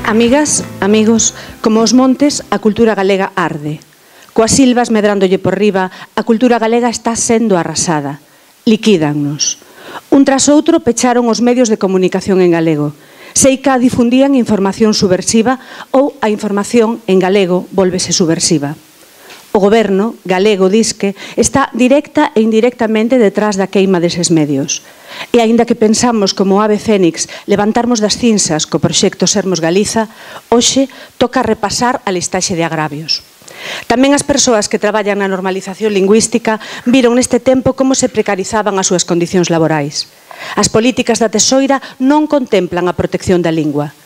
Amigas, amigos, como os montes, a cultura galega arde. Coas silvas medrándolle por riba, a cultura galega está sendo arrasada. Liquídannos. Un tras outro pecharon os medios de comunicación en galego. Seica difundían información subversiva ou a información en galego vólvese subversiva. O goberno galego disque está directa e indirectamente detrás da queima deses medios. E aínda que pensamos como ave fénix levantarmos das cinzas co proxecto Sermos Galiza, hoxe toca repasar a listaxe de agravios. Tamén as persoas que traballan na normalización lingüística viron neste tempo como se precarizaban as súas condicións laborais. As políticas da tesoira non contemplan a protección da lingua.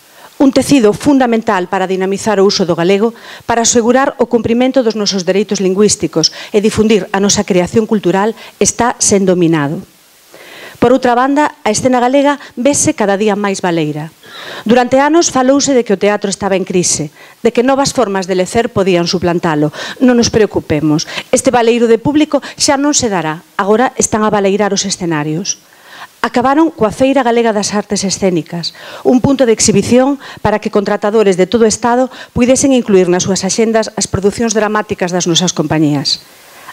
Un tecido fundamental para dinamizar o uso do galego, para asegurar o cumprimento dos nosos dereitos lingüísticos e difundir a nosa creación cultural está sendo minado. Por outra banda, a escena galega vese cada día máis baleira. Durante anos falouse de que o teatro estaba en crise, de que novas formas de lecer podían suplantalo. Non nos preocupemos, este baleiro de público xa non se dará, agora están a baleirar os escenarios. Acabaron coa Feira Galega das Artes Escénicas, un punto de exhibición para que contratadores de todo o Estado puidesen incluir nas súas axendas as producións dramáticas das nosas compañías.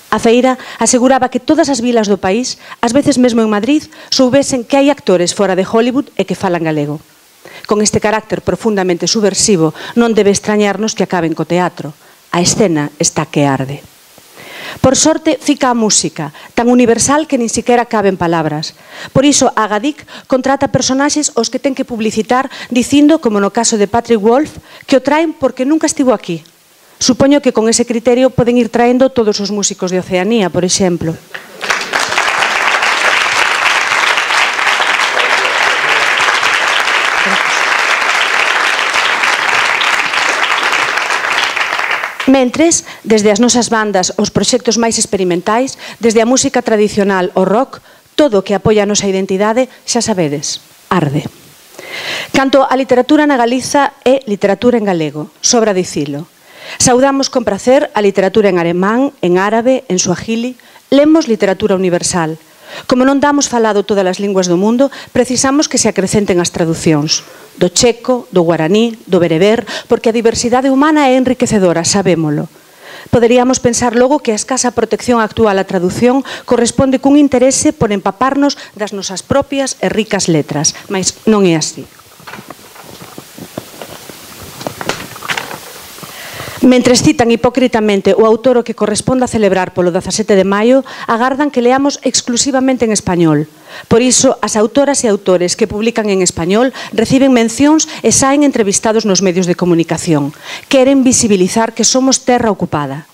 A feira aseguraba que todas as vilas do país, ás veces mesmo en Madrid, soubesen que hai actores fora de Hollywood e que falan galego. Con este carácter profundamente subversivo, non debe extrañarnos que acaben co teatro. A escena está que arde. Por sorte, fica a música, tan universal que nin siquiera caben palabras. Por iso, a Agadic contrata personaxes aos que ten que publicitar dicindo, como no caso de Patrick Wolf, que o traen porque nunca estivo aquí. Supoño que con ese criterio poden ir traendo todos os músicos de Oceanía, por exemplo. Mentres, desde as nosas bandas, os proxectos máis experimentais, desde a música tradicional ao rock, todo o que apoia a nosa identidade, xa sabedes, arde. Canto a literatura na Galiza é literatura en galego, sobra dicilo. Saudamos con prazer a literatura en alemán, en árabe, en suahili, lemos literatura universal. Como non damos falado todas as linguas do mundo, precisamos que se acrecenten as traducións. Do checo, do guaraní, do bereber, porque a diversidade humana é enriquecedora, sabémolo. Poderíamos pensar logo que a escasa protección actual á traducción corresponde cun interese por empaparnos das nosas propias e ricas letras, mas non é así. Mentres citan hipócritamente o autor o que corresponde a celebrar polo 17 de maio, agardan que leamos exclusivamente en español. Por iso, as autoras e autores que publican en español reciben mencións e saen entrevistados nos medios de comunicación. Queren visibilizar que somos terra ocupada.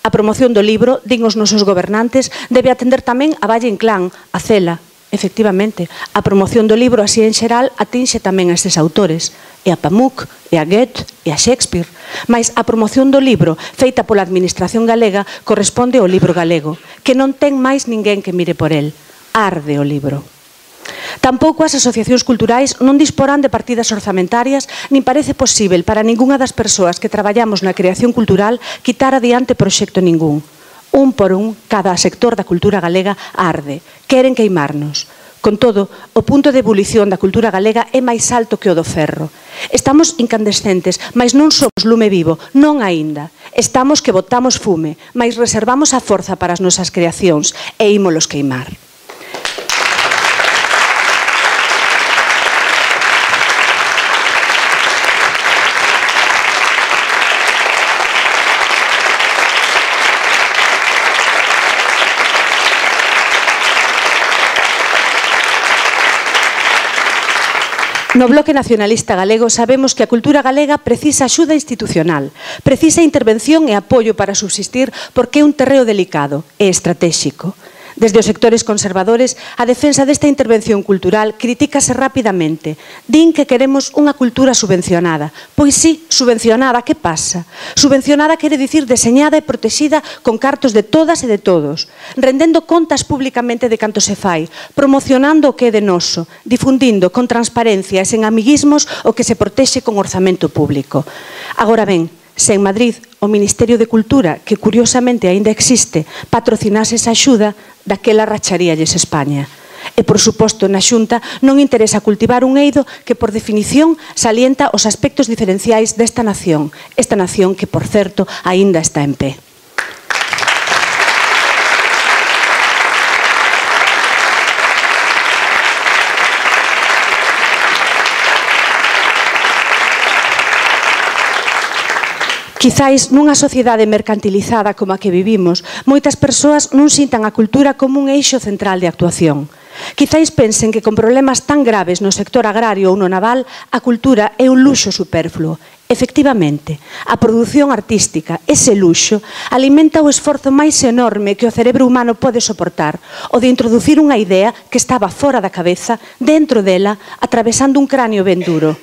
A promoción do libro, din os nosos gobernantes, debe atender tamén a Valle Inclán, a Cela. Efectivamente, a promoción do libro así en xeral atinxe tamén a estes autores, e a Pamuk, e a Goethe, e a Shakespeare. Mais a promoción do libro feita pola Administración galega corresponde ao libro galego, que non ten máis ninguén que mire por el. Arde o libro. Tampouco as asociacións culturais non disporán de partidas orzamentarias nin parece posíbel para ningunha das persoas que traballamos na creación cultural quitar adiante proxecto ningún. Un por un, cada sector da cultura galega arde. Queren queimarnos. Con todo, o punto de ebulición da cultura galega é máis alto que o do ferro. Estamos incandescentes, mas non somos lume vivo, non aínda. Estamos que botamos fume, mas reservamos a forza para as nosas creacións e ímolos queimar. No Bloque Nacionalista Galego sabemos que a cultura galega precisa axuda institucional, precisa intervención e apoio para subsistir porque é un terreo delicado e estratéxico. Desde os sectores conservadores, a defensa desta intervención cultural critícase rapidamente. Din que queremos unha cultura subvencionada. Pois sí, subvencionada, que pasa? Subvencionada quere dicir deseñada e protexida con cartos de todas e de todos, rendendo contas públicamente de canto se fai, promocionando o que é de noso, difundindo con transparencia e sen amiguismos o que se protexe con orzamento público. Agora ben, se en Madrid o Ministerio de Cultura, que curiosamente aínda existe, patrocinase esa axuda, daquela racharíalles España. E, por suposto, na Xunta non interesa cultivar un eido que, por definición, salienta os aspectos diferenciais desta nación. Esta nación que, por certo, aínda está en pé. Quizáis nunha sociedade mercantilizada como a que vivimos, moitas persoas non sintan a cultura como un eixo central de actuación. Quizáis pensen que con problemas tan graves no sector agrario ou no naval, a cultura é un luxo superfluo. Efectivamente, a produción artística, ese luxo, alimenta o esforzo máis enorme que o cerebro humano pode soportar, o de introducir unha idea que estaba fora da cabeza, dentro dela, atravesando un cráneo ben duro.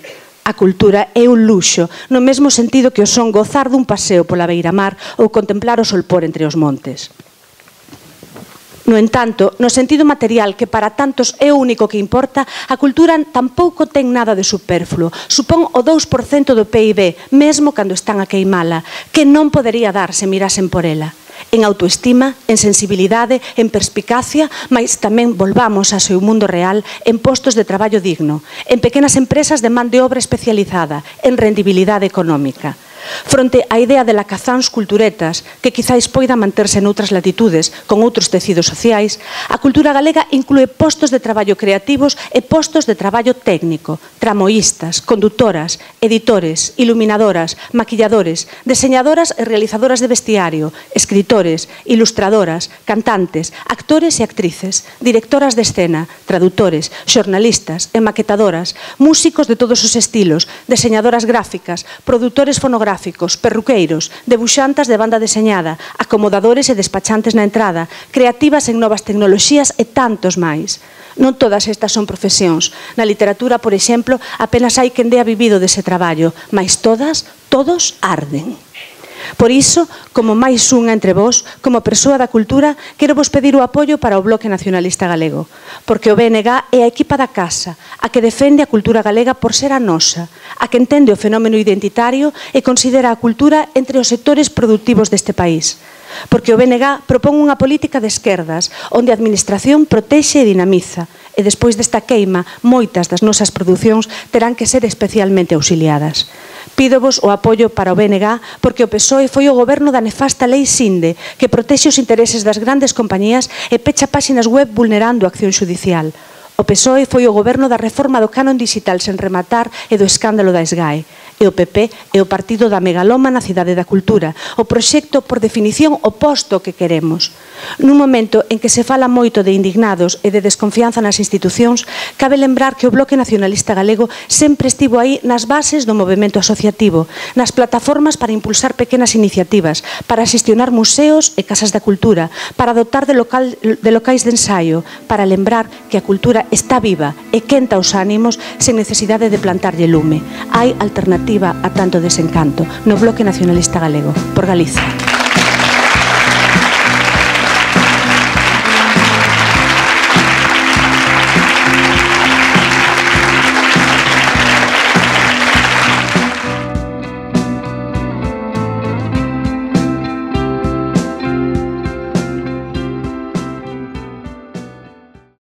A cultura é un luxo, no mesmo sentido que o son gozar dun paseo pola beiramar ou contemplar o solpor entre os montes. No entanto, no sentido material, que para tantos é o único que importa, a cultura tampouco ten nada de superfluo. Supón o 2% do PIB, mesmo cando están a queimala, que non podería dar se mirasen por ela. En autoestima, en sensibilidade, en perspicacia, mas tamén volvamos ao seu mundo real en postos de traballo digno, en pequenas empresas de man de obra especializada, en rendibilidade económica. Fronte á idea de lacazáns culturetas, que quizáis poida manterse noutras latitudes, con outros tecidos sociais, a cultura galega inclúe postos de traballo creativos e postos de traballo técnico, tramoístas, condutoras, editores, iluminadoras, maquilladores, deseñadoras e realizadoras de vestiario, escritores, ilustradoras, cantantes, actores e actrices, directoras de escena, tradutores, xornalistas e maquetadoras, músicos de todos os estilos, deseñadoras gráficas, produtores fonográficos, perruqueiros, debuxantas de banda deseñada, acomodadores e despachantes na entrada, creativas en novas tecnoloxías e tantos máis. Non todas estas son profesións. Na literatura, por exemplo, apenas hai quen dea vivido dese traballo, mas todos arden. Por iso, como máis unha entre vós, como persoa da cultura, quero vos pedir o apoio para o Bloque Nacionalista Galego, porque o BNG é a equipa da casa, a que defende a cultura galega por ser a nosa, a que entende o fenómeno identitario e considera a cultura entre os sectores productivos deste país. Porque o BNG propón unha política de esquerdas, onde a administración protexe e dinamiza, e despois desta queima, moitas das nosas producións terán que ser especialmente auxiliadas. Pídovos o apoio para o BNG porque o PSOE foi o goberno da nefasta Lei Sinde, que protexe os intereses das grandes compañías e pecha páxinas web vulnerando a acción xudicial. O PSOE foi o goberno da reforma do canon digital sen rematar e do escándalo da SGAE. E o PP é o partido da megalómana cidade da cultura, o proxecto, por definición, oposto ao que queremos. Nun momento en que se fala moito de indignados e de desconfianza nas institucións, cabe lembrar que o Bloque Nacionalista Galego sempre estivo aí nas bases do movemento asociativo, nas plataformas para impulsar pequenas iniciativas, para xestionar museos e casas da cultura, para dotar de locais de ensaio, para lembrar que a cultura está viva e quenta os ánimos sen necesidade de plantarlle lume. Hai alternativa a tanto desencanto no Bloque Nacionalista Galego, por Galicia.